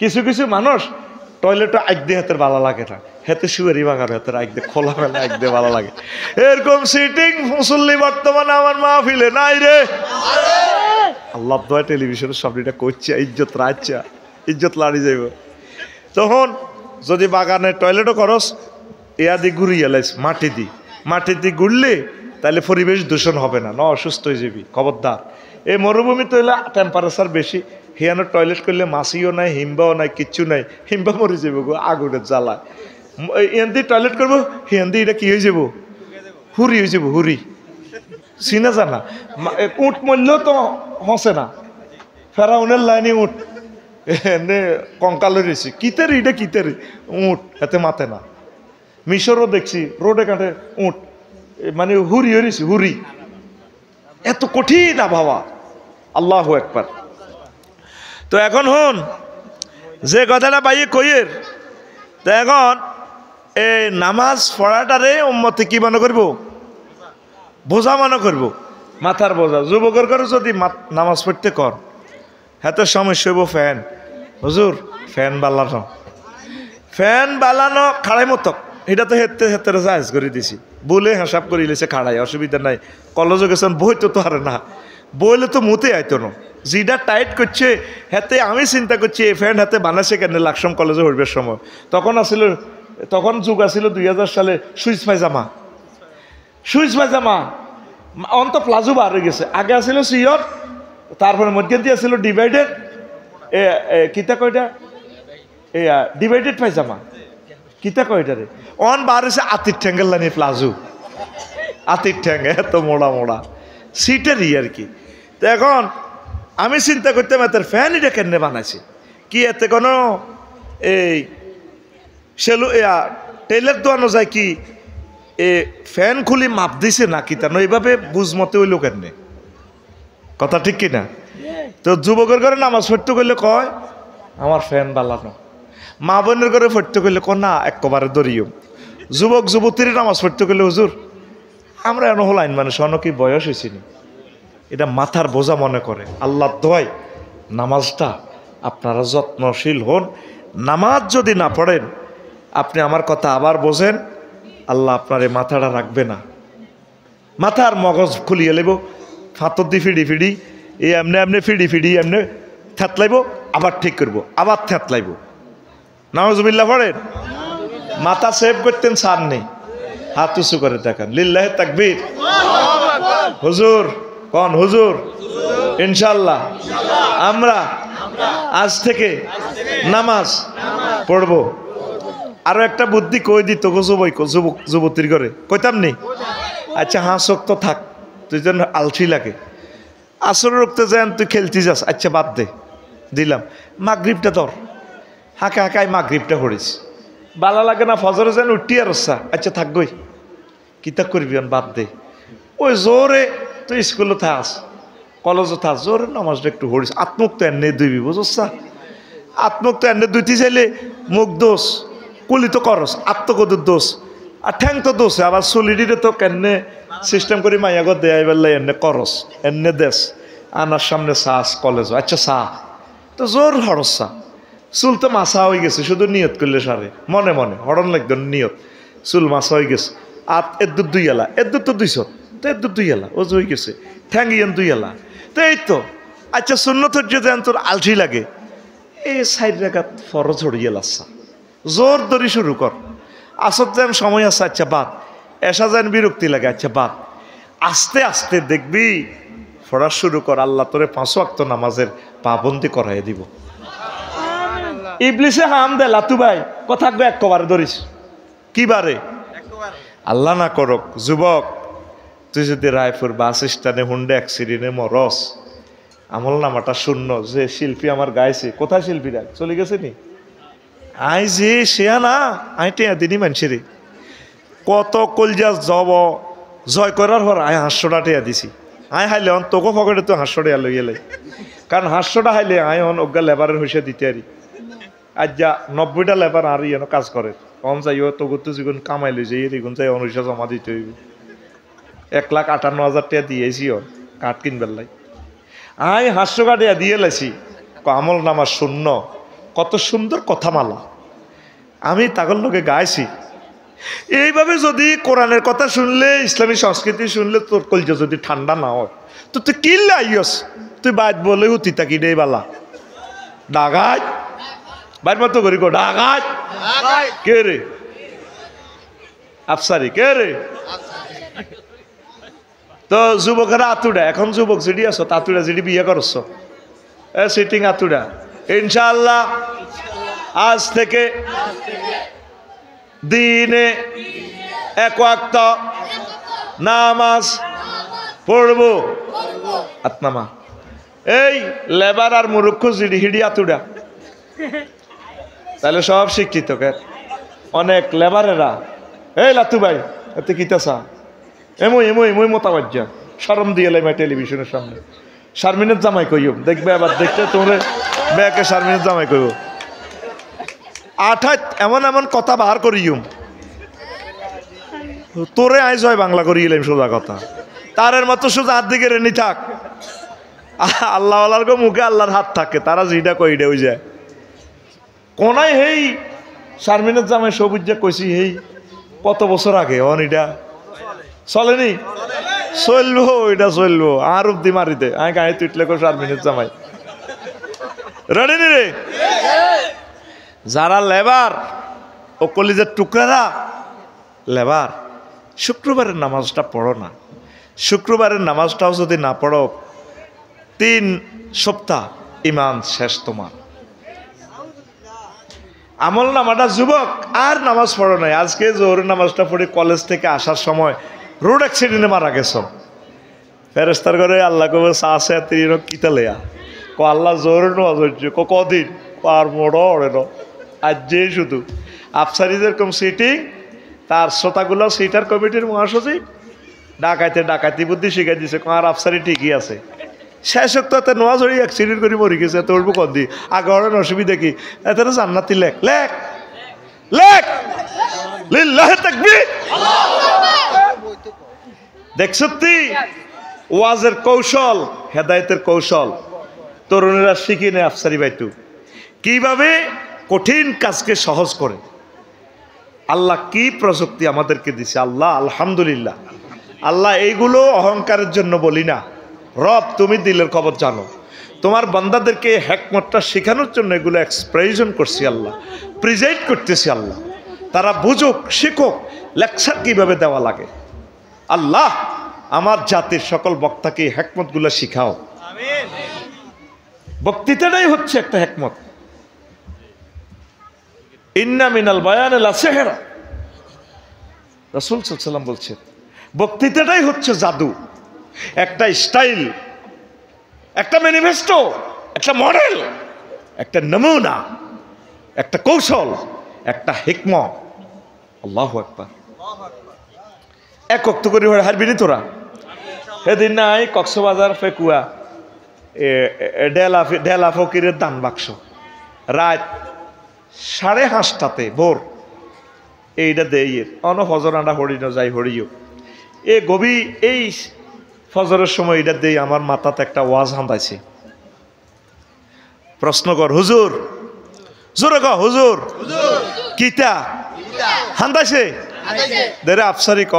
কিছু কিছু মানুষ টয়লেটে আগ দিয়ে হাতের ভালো লাগে না, হেতে শুয়ারি বাগার হাতের আগ দিয়ে খোলা মেলা আগ দিয়ে ভালো লাগে। এরকম সিটিং মুসল্লি বর্তমানে আমার মাহফিলে নাই রে। আল্লাহ দোয়া টেলিভিশনের সামনেটা করছে, ইজ্জত রাজ্যা, ইজ্জত লাড়ি যাইব। তখন যদি বাগানে টয়লেটও করস এয়া দিয়ে ঘুরিয়ে লাইস, মাটি দিয়ে ঘুরলে তাহলে পরিবেশ দূষণ হবে না, অসুস্থ হয়ে যাবি। খবরদার, এই মরুভূমি তো এলে টেম্পারেচার বেশি, হিয়ানো টয়লেট করলে মাছিও নাই, হিম্বাও নাই, কিচ্ছু নাই, হিম্বা মরে যাবো গো আগুনের জ্বালায়। ইয়ান দিয়ে টয়লেট করবো, হিয়ান দিয়ে এটা কি হয়ে যাবো, হুরি হয়ে যাবো, হুরি চিনা জানা। উঠ মরলেও তো হসে না, ফেরাউনের লাইনে উঠ এনে কঙ্কাল রয়েছে, কিতের এটা কিতের উঠ, এতে মাতে না। মিশরও দেখছি রোডে কাটে উঠ, মানে হুরি হয়েছে, হুরি। এত কঠিন আবহাওয়া, আল্লাহু আকবার। তো এখন হন যে কথাটা পাইয়ে কইয়ের, তো এখন এই নামাজ পড়াটারে উম্মতে কি মনে করব, বোঝা মনে করব, মাথার বোঝা। যুবকের করে যদি নামাজ পড়তে কর, হাতে সমস্যা হইব ফ্যান, হুজুর ফ্যান বালানো, ফ্যান বালানো খাড়াই মতক, এটা তো হেতে হেতে জাহেজ করে দিছি, বলে হিসাব করে লিছে খাড়াই, অসুবিধা নাই। কলেজে গেছেন বই তো আর না, বইলে তো মুতে আইতো না, যেটা টাইট করছে হাতে। আমি চিন্তা করছি এই ফ্যান হাতে বানাইছে কেন লাকসাম কলেজে হইবার সময়, তখন যুগ আসিল 2000 সালে সুইচ পায়জামা অন্ত প্লাজো বার হয়ে গেছে। আগে আসিল সিয়র, তারপরে মধ্যে দিয়ে আসিল ডিভাইডেড, কিতা কয়টা ডিভাইডেড পায়জামা, কিতা কয়টা রে অন বার হয়েছে আতির ঠ্যাঙ্গের লাইনে প্লাজো, আতির ঠ্যাঙ্গে এত মোড়া সিটেরই আর কি। তো এখন আমি চিন্তা করতাম এত ফ্যান এটা কেন বানাইছে, কি এতে কোনো এই সেলু টেইলার দোয়ানো যায় কি এ ফ্যান খুলি মাপ দিছে নাকি, তা এইভাবে বুঝমতে হইল কেন, কথা ঠিক কিনা? তো যুবকের ঘরে নামাজ পড়তে করলে কয় আমার ফ্যান বালানো, মা বোনের ঘরে পড়তে করলে ক না একবারে দরিও। যুবক যুবতীর নামাজ পড়তে করলে হুজুর আমরা এন হল আইন মানুষ, অন্য কি বয়স হয়েছি না, এটা মাথার বোঝা মনে করে। আল্লাহ দোয়াই নামাজটা আপনারা যত্নশীল হন। নামাজ যদি না পড়েন, আপনি আমার কথা আবার বোঝেন, আল্লাহ আপনার এই মাথাটা রাখবে না, মাথার মগজ খুলিয়ে নেব, ফাতর দি ফিডি এই এমনি ফিডি এমনি থ্যাতলাইব, আবার ঠিক করবো, আবার থ্যাতলাইব। নাউজুবিল্লাহ পড়েন। মাথা সেভ করতেন সার নেই, হাত উঁচু করে দেখান, লিল্লাহে তাকবীর। হুজুর কন হুজুর, ইনশাল্লাহ আমরা আজ থেকে নামাজ পড়ব। আরো একটা বুদ্ধি কই দিত গো যুবতীর করে, কইতাম নি? আচ্ছা হাসক তো থাক, তুই যেন আলসি লাগে, আসর রক্তে যান তুই খেলতে যাস, আচ্ছা বাদ দে, দিলাম। মাগরিবটা ধর, হাঁকায় মাগরিবটা পড়িস, বালা লাগে না, ফজরে যেন উঠি আর আচ্ছা থাকবই, কিতা করবি বাদ দে। ওই জোরে তুই স্কুলে থাস, কলেজে থাস, জোরে নামাজটা একটু পড়িস, আত্মুক তো এনে দুইবি, বুঝছা? আত্মুক তো এনে দুইতে চাইলে মুখ দোষ, কুলি তো করস, আত্মকদুর দোষ, আর ঠ্যাং তো দোষে, আবার চুলিটিরে তো কেনে সিস্টেম করি মাইয়াগর দেয় বেলা এনে করস, এনে দেশ আনার সামনে চাস কলেজ, আচ্ছা চা তো জোর হরসা, চুল তো মাছা হয়ে গেছে, শুধু নিয়ত করলে সারে, মনে মনে হরণ লাগতো নিয়ত, চুল মাছা হয়ে গেছে, আর এদুর দুই এলা, এদুর তো 200, তো এদুর 2 এলা ও হয়ে গেছে, ঠ্যাং ইয়ান 2 এলা, তো এই তো। আচ্ছা সুন্নত যদি তোর আলসি লাগে, এই 4 রাকাত ফরজ হড়িয়ে লাচ্ছা, জোর দড়ি শুরু কর। আসর যেন সময় আছে, আচ্ছা বাদ। এসা যেন বিরক্তি লাগে, আচ্ছা বাদ। আস্তে আস্তে দেখবি পড়া শুরু কর, আল্লাহ তোরে 5 ওয়াক্ত নামাজের পাবন্দি করাই দিব। ইবলিসে হাম দে লাতু ভাই কথা একবারে ধরিস, কি বারে আল্লাহ না করক যুবক, তুই যদি রায়পুর বাস স্ট্যান্ডে হুন্ডে অ্যাক্সিডেন্টে মরস, আমল নামাটা শূন্য। যে শিল্পী আমার গাইছে, কোথায় শিল্পীরা চলে গেছে নি? আই যে সেয়া না, আই টেয়া দিনই মানুষেরে কত কলজা জয় করার পর আয় 500টা টেয়া দিছি। আয় হাইলে অন তোকে পকেটে তো 500 টেয়া লই গেলে, কারণ 500টা হাইলে আয় অন অজ্ঞা লেবারের হইসে দিতে আরি। আজ যা 90টা লেবার আর ইয়েন কাজ করে, কম যাইও তোকে তো যখন কামাই লই যাই এগুন যাই অনুষা জমা দিতে হইব। 1,58,000 টাকা দিয়েছি ওর কাঠ কিনবার লাই। আয় 500 টাকা দিয়ে লাইছি, আমল নামা শূন্য। কত সুন্দর কথামালা আমি তাগর লোকে গাইছি। এইভাবে যদি কোরআনের কথা শুনলে, ইসলামী সংস্কৃতি শুনলে তোর কলজা যদি ঠান্ডা না হয়, তো তুই কি লাইস? তুই বাইত বলে উতি তাকি রে বালা ডাগাই বাইর মতো করি গো ডাগাই কে রে আফসারি কে রে? তো যুবকেরা আতুডা, এখন যুবক যেটি আছো তাতুডা যেটি বিয়ে করছো সিটিং আতুডা, ইনশাআল্লাহ আজ থেকে দিনে এক ওয়াক্ত নামাজ পড়ব। আত্মামা এই লেবার আর মুরুক্ষ জিডি হিডি আতুডা, তাহলে সব শিক্ষিত কে অনেক লেবারেরা এই লাতু ভাই এতে কিতাসা এমই এমই এমই মোতাবাজ্জা শরম দিয়ে লাই টেলিভিশনের সামনে শারমিনের জামাই কইও দেখবে, আবার দেখতে তোমরা ব্যাকে শারমিনের জামাই কইব আঠাত এমন এমন কথা বাহার করিও তোরে আইস হয় বাংলা করিলাম সোজা কথা, তারের মতো সোজা হাত দিকে রেনি থাক। আল্লাহ আল্লাহর মুখে আল্লাহর হাত থাকে, তারা যেটা কইডে ওই যায় কোনায় হেই শারমিনের জামাই সবুজ যা কইছি হেই কত বছর আগে অনিটা চলেনি, চলবো ওইটা চলবো আর অব্দি মারিতে আমি গায়ে তুইটলে কো শারমিনের জামাই রেডি নি রে? যারা লেবার ও কলিজের টুকরারা লেবার, শুক্রবারের নামাজটা পড়ো না। শুক্রবারের নামাজটাও যদি না পড়ো 3 সপ্তাহ ইমান শেষ তোমার। আমল নামাটা যুবক আর নামাজ পড়ো নাই, আজকে জোহরের নামাজটা পড়ে কলেজ থেকে আসার সময় রোড অ্যাক্সিডেন্টে মারা গেছ। ফেরেস্তার ঘরে আল্লাহ কবে চাষে তিন কিতালেয়া ক আল্লাহ জোহরের নামাজ হচ্ছে কদিন আর মোড় ওড়ে ন আজ যে শুধু আফসারি যেরকম সিটিং তার শ্রোতাগুলো সিটার কমিটির মহাসচিব ডাকাইতে ডাকাতি বুদ্ধি শিখাই দিছে আর আফসারি ঠিকই আছে। শেষ সপ্তাহে নোয়াজ হয়ে অ্যাক্সিডেন্ট করে মরি গেছে, তোর কন দি আগে অনেক অসুবিধা কি এত জান্নাতি লেখ লেখ লেখ লিল্লাহি তাকবীর। দেখছ তুই ওয়াজের কৌশল, হেদায়েতের কৌশল তরুণেরা শিখি নেয় আফসারি বাইতু কিভাবে কঠিন কাজকে সহজ করে। আল্লাহ কি প্রযুক্তি আমাদেরকে দিছে, আল্লাহ আলহামদুলিল্লাহ। আল্লাহ এইগুলো অহংকারের জন্য বলি না, রব তুমি দিলের খবর জানো, তোমার বান্দাদেরকে হেকমতটা শেখানোর জন্য এগুলো এক্সপ্রেশন করছি আল্লাহ, প্রিজাইড করতেছি আল্লাহ, তারা বুঝুক শিখুক লেকচার কিভাবে দেওয়া লাগে। আল্লাহ আমার জাতির সকল বক্তাকে হেকমতগুলো শিখাও। বক্তৃতাটাই হচ্ছে একটা হেকমত। ইন্না মিনাল বায়ানে লাসিহরা, রাসূল সাল্লাল্লাহু আলাইহি ওয়াসাল্লাম বলছেন বক্তৃতাটাই হচ্ছে জাদু, একটা স্টাইল, একটা ম্যানিফেস্টো, একটা মডেল, একটা নমুনা, একটা কৌশল, একটা হিকমত। আল্লাহু আকবার। এক ওয়াক্ত করে হারবি নি তোরা? সেদিন নাই কক্সবাজার ফেকুয়া ডেলা ফকিরের দান বাক্স রাত 5:30 ভোর এইটা দেই অন ফজর আন্ডা হরি না যাই হরিও এ গভীর এই ফজরের সময় এটা দেই আমার মাথাতে একটা ওয়াজ হান্দাইছে। প্রশ্ন কর হুজুর, জোরে ক হুজুর কিতা হান্দাইছে? দেরে আফসারি ক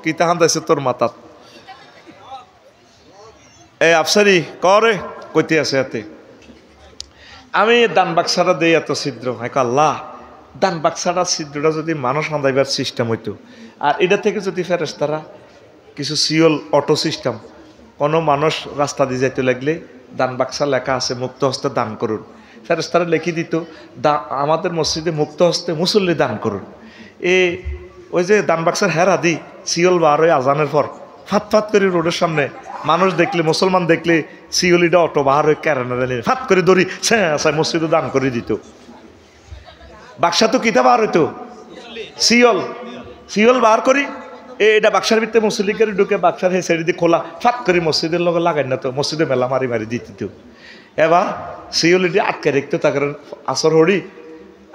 কিতা হান্দাইছে তোর মাথাত? এ আফসারি করে কইতে আছে এতে আমি দান বাক্সাটা দেই এত ছিদ্র। আল্লাহ দান বাক্সাটা ছিদ্রটা যদি মানুষ হান্দাইবার সিস্টেম হইতো, আর এটা থেকে যদি ফেরেশতারা কিছু সিওল অটো সিস্টেম, কোনো মানুষ রাস্তা দিয়ে যাইতে লাগলে দান বাক্সা লেখা আছে মুক্ত হস্তে দান করুন, ফেরেশতারা লিখে দিত আমাদের মসজিদে মুক্ত হস্তে মুসল্লি দান করুন। ওই যে দান বাক্সার হেরা দি সিওল বার হয়ে আজানের পর ফাত ফাত করে রোডের সামনে মানুষ দেখলে, মুসলমান দেখলে সিওলিটা অটো বাহার হয়ে কেরানে ফাত করে দড়ি মসজিদে দান করে দিত। বাক্সা তো কিতা বার হইতো সিওল, সিওল বার করি এটা বাক্সার ভিতরে মুসল্লি করে ঢুকে বাক্সার হে সাইড দিয়ে খোলা ফাত করে মসজিদের লগে লাগাই না তো মসজিদে মেলা মারি মারি দিত। এবার সিওলিটি আটকে রাখতো, তার কারণ আসর হরি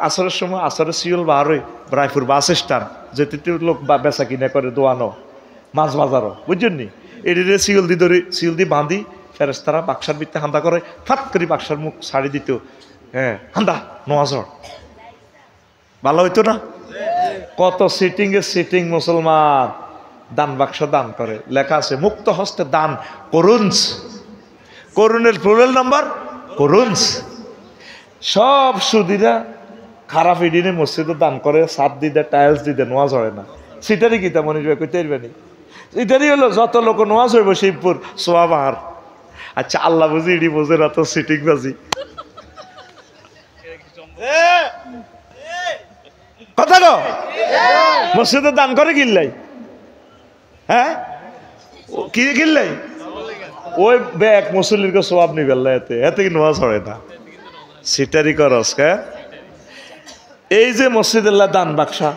আসরের সময় আসরের সিওল বার হই রায়পুর বাস স্ট্যান্ড যেতে লোক বেচা কিনা করে দোয়ানো মাছ বাজারও বুঝছেন নি, এটিতে সিওল দি ধরি সিওল দি বাঁধি ফেরেশতারা বাক্সার ভিতরে হান্দা করে ফাত করে বাক্সার মুখ ছাড়ি দিত। হ্যাঁ হান্দা নোয়াজর ভালো হইতো না? কত সিটিং মুসলমান দান বাক্স দান করে, লেখা আছে মুক্ত হস্তে দান করুনস, করুনের প্লুরাল নাম্বার করুনস। সব সুদীরা খারাপ ইডিনে মসজিদে দান করে, ছাদ দিতে টাইলস দিতে নোয়াজ হয় না। সিটারি কিতা মনির ভাই কইতে পারবেনি? সিটারি হলো যত লোক নোয়াজ হইব শিবপুর সোয়াব আর। আচ্ছা আল্লাহ বুঝি ইডি বোঝে না তো সিটিং বাজি কথা গো। মসজিদে দান করে কিনলাই, হ্যাঁ কি কিনলাই? ওই ব্যাগ মুসল্লির কে সোয়াব নি বেল্লা এতে এতে কি নোয়াজ হয় না? সিটারি করস কে? এই যে মসজিদুল্লাহ দান বাক্সা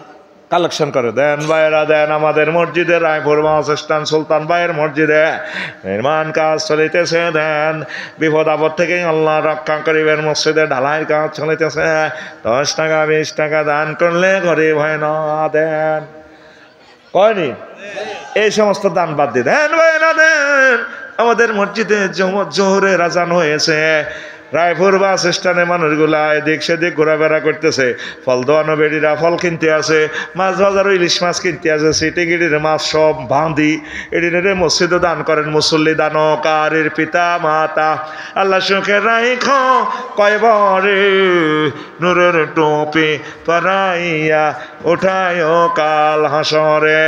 কালেকশন করে দেন ভাইয়েরা দেন। আমাদের মসজিদে রায়পুর স্টান সুলতান ভাইয়ের মসজিদে নির্মাণ কাজ চলিতেছে, দেন বিপদ আপদ থেকে আল্লাহ রক্ষা করিবেন। মসজিদে ঢালাইয়ের কাজ চলিতেছে, 10 টাকা 20 টাকা দান করলে গরিব হয় না, দেন কয়নি? এই সমস্ত দান বাদ দিয়ে দেন ভাইয়েরা দেন। আমাদের মসজিদে জোহরের আজান হয়েছে, রায়পুর বাস স্ট্যান্ডে মানুষগুলা এদিক সেদিক ঘোরাফেরা করতেছে, ফল দোয়ানো বেড়িরা ফল কিনতে আছে, মাছ বাজারও ইলিশ মাছ কিনতে আছে, সিটি গিডির মাছ সব বাঁধি এডিনের মসজিদে দান করেন। মুসল্লি দানকারীর পিতা মাতা আল্লাহ সুখে রাইখ কয়বরে নূরের টুপি পরাইয়া উঠায় কাল হাসরে।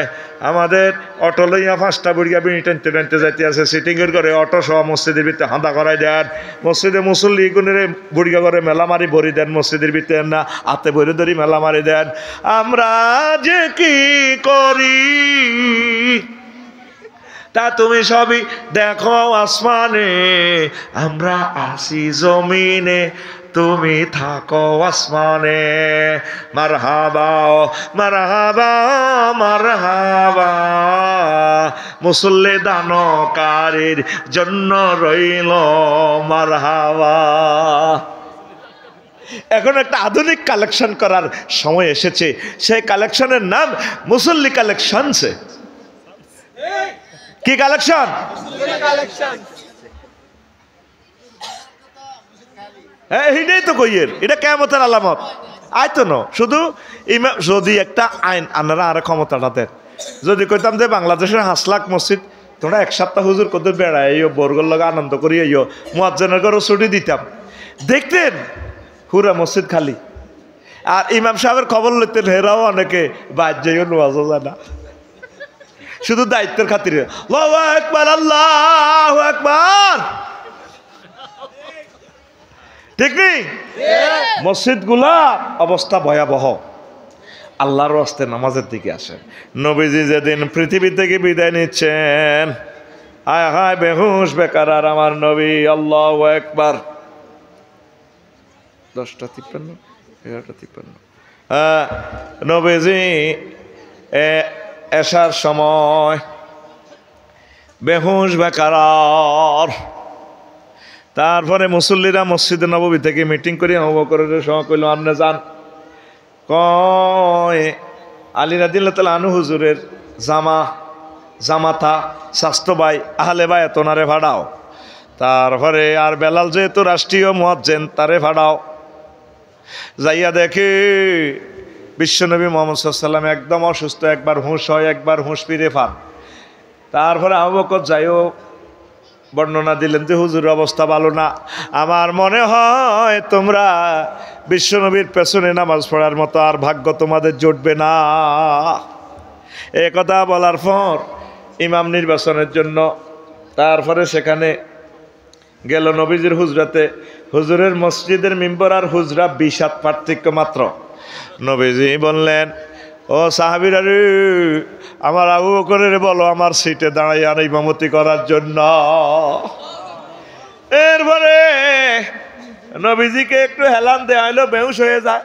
আমাদের অটো লইয়া 5টা বুড়িয়া বিড়ি টানতে টানতে যাইতে আছে, সিটিংয়ের করে অটো সহ মসজিদের ভিতরে হাঁদা করাই দেন। মসজিদে মুসল্লি গুণের বুড়িয়া করে মেলা মারি ভরি দেন, মসজিদের ভিতরে না হাতে ভরি ধরি মেলা মারি দেন। আমরা যে কি করি তা তুমি সবই দেখো আসমানে, আমরা আসি জমিনে তুমি থাকো আসমানে। মারহাবা মারহাবা মারহাবা, মুসল্লি দানকারীর জন্য রইল মারহাবা। এখন একটা আধুনিক কালেকশন করার সময় এসেছে, সেই কালেকশনের নাম মুসল্লি কালেকশনস। কি কালেকশন? এইটাই তো কইয়ের, এটা কেমতের আলামত। আইতো ন শুধু ইমাম যদি একটা আইন আপনারা আর ক্ষমতাটা দেন, যদি কইতাম যে বাংলাদেশের 5 লাখ মসজিদ তোমরা 1 সপ্তাহ হুজুর কত বেড়াইও বর্গর লগে আনন্দ করি আইও, মুয়াজ্জিনের ঘরও ছুটি দিতাম, দেখতেন পুরা মসজিদ খালি। আর ইমাম সাহেবের খবর লইতেন, হেরাও অনেকে বাদ যাইও নোয়াজও জানা, শুধু দায়িত্বের খাতিরে আল্লাহু আকবার আল্লাহু আকবার, ঠিক নেই? মসজিদগুলা অবস্থা ভয়াবহ। আল্লাহর রাস্তায় নামাজের দিকে আসেন। নবীজি যেদিন পৃথিবী থেকে বিদায় নিচ্ছেন, হায় হায় বেহুশ বেকার আর আমার নবী, আল্লাহু আকবার। 10:53 11:53 নবীজি এশার সময় বেহুশ বেকার। তারপরে মুসল্লিরা মসজিদে নববী থেকে মিটিং করে আবু বকরের সঙ্গে কইল, আপনি যান কয় আলী রাদিয়াল্লাহু তাআলা আনহু হুজুরের জামাতা স্বাস্থ্য ভাই আহলে ভাই তোনারে ভাড়াও। তারপরে আর বেলাল যেহেতু রাষ্ট্রীয় মুয়াজ্জিন তারে ভাড়াও। যাইয়া দেখে বিশ্বনবী মুহাম্মদ সাল্লাল্লাহু আলাইহি ওয়াসাল্লাম একদম অসুস্থ, একবার হুঁশ হয় একবার হুঁশ ফিরে পান। তারপরে আবু বকর যাইও বর্ণনা দিলেন যে হুজুর অবস্থা ভালো না, আমার মনে হয় তোমরা বিশ্বনবীর পেছনে নামাজ পড়ার মতো আর ভাগ্য তোমাদের জুটবে না। এ কথা বলার পর ইমাম নির্বাচনের জন্য তারপরে সেখানে গেল নবীজির হুজরাতে। হুজুরের মসজিদের মিম্বর আর হুজরা 20 হাত পার্থক্য মাত্র। নবীজি বললেন, ও সাহাবীরা রে, আমার আবু বকরের বলো আমার সিটে দাঁড়াইয়া ইমামতি করার জন্য। এরপরে নবীজিকে একটু হেলান দেয়া হইলো, বেহুশ হয়ে যায়।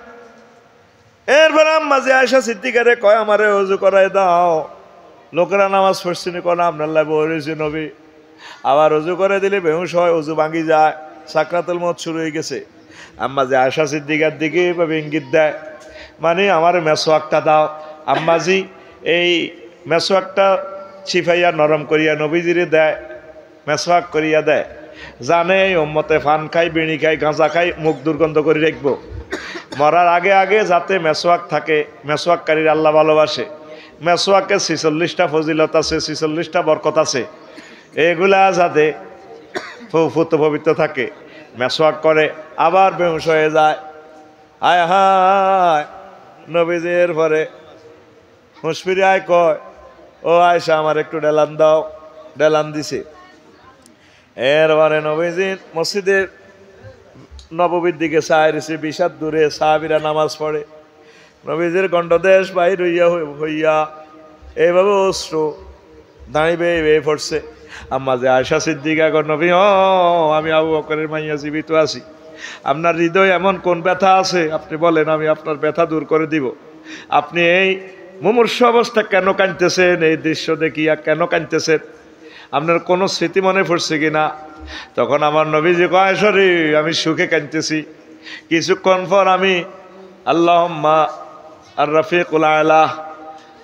এরপরে আম্মাজি আয়েশা সিদ্দিকারে কয়, আমারে ওযু করাই দাও। লোকেরা নামাজ পড়ছিনি, কোন আপনার লাই বলেছে নবী, আবার ওযু করে দিলে বেহুশ হয়, ওযু ভাঙি যায়, সাকরাতুল মউত শুরু হয়ে গেছে। আম্মাজি আয়েশা সিদ্দিকার দিকে এভাবে ইঙ্গিত দেয়, মানে আমার মেসওয়াকটা দাও। আম্মাজি এই মেসওয়াকটা ছিফাইয়া নরম করিয়া নবীজিরে দেয়, মেসওয়াক করিয়া দেয়। জানে এই উম্মতে ফান খাই, বিড়ি খাই, গাঁজা খাই, মুখ দুর্গন্ধ করে রাখবো। মরার আগে আগে যাতে মেসওয়াক থাকে, মেসওয়াককারীর আল্লাহ ভালোবাসে। মেসওয়াকে 46টা ফজিলত আছে, 46টা বরকত আছে। এগুলা যাতে ফুত পবিত্র থাকে, মেসওয়াক করে আবার বেহুশ হয়ে যায়। হায় হায়, নবীজির পরে হুঁশ ফিরে আয় কয়, ও আয়সা আমার একটু ডেলান দাও। ডেলান দিছে। এরপরে নবীজির মসজিদের নববীর দিকে চাইছে, 20 হাত দূরে সাহাবীরা নামাজ পড়ে। নবীজির গণ্ডদেশ বাহির হইয়া এইভাবে অস্ত্র দাঁড়িয়ে বেয়ে পড়ছে। আম্মা যে আয়েশা সিদ্দিকা কর, নবী আমি আবু বকরের মাইয়া জীবিত আছি, আপনার হৃদয় এমন কোন ব্যথা আছে আপনি বলেন, আমি আপনার ব্যথা দূর করে দিব। আপনি এই মুমূর্ষ অবস্থা কেন কাঁদতেছেন? এই দৃশ্য দেখিয়া কেন কাঁদতেছেন? আপনার কোনো স্মৃতি মনে পড়ছে কিনা? তখন আমার নবীজি কয়, সরি আমি সুখে কাঁদতেছি। কিছুক্ষণ পর আমি আল্লাহুম্মা আর রাফিকুল আলা,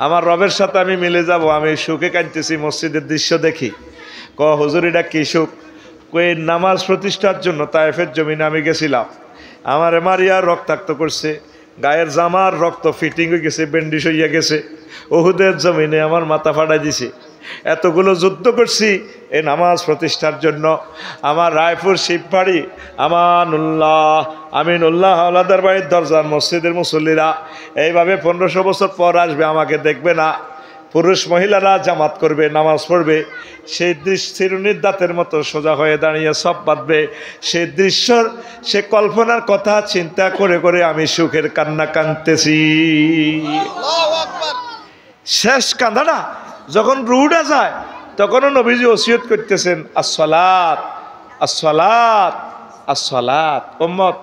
আমার রবের সাথে আমি মিলে যাব, আমি সুখে কাঁদতেছি মসজিদের দৃশ্য দেখি। হুজুর এটা কি সুখ? কই নামাজ প্রতিষ্ঠার জন্য তায়েফের জমিনে আমি গেছিলাম, আমার মারিয়া রক্তাক্ত করছে, গায়ের জামার রক্ত ফিটিং হয়ে গেছে, ব্যান্ডিশ হইয়া গেছে। উহুদের জমিনে আমার মাথা ফাটাই দিছে। এতগুলো যুদ্ধ করছি এই নামাজ প্রতিষ্ঠার জন্য। আমার রায়পুর শিববাড়ি আমিনুল্লাহ হাওলাদার বাড়ির দরজার মসজিদের মুসল্লিরা এইভাবে 1500 বছর পর আসবে, আমাকে দেখবে না। পুরুষ মহিলারা জামাত করবে, নামাজ পড়বে, সেই দৃশ্য চিরুনির দাঁতের মতো সোজা হয়ে দাঁড়িয়ে সব বাঁধবে। সেই দৃশ্যর সে কল্পনার কথা চিন্তা করে করে আমি সুখের কান্না কাঁদতেছি। শেষ কাঁদাটা যখন রুটা যায়, তখনও নবীজি ওসিয়ত করতেছেন, আসসালাত আসসালাত আসসালাত। উম্মত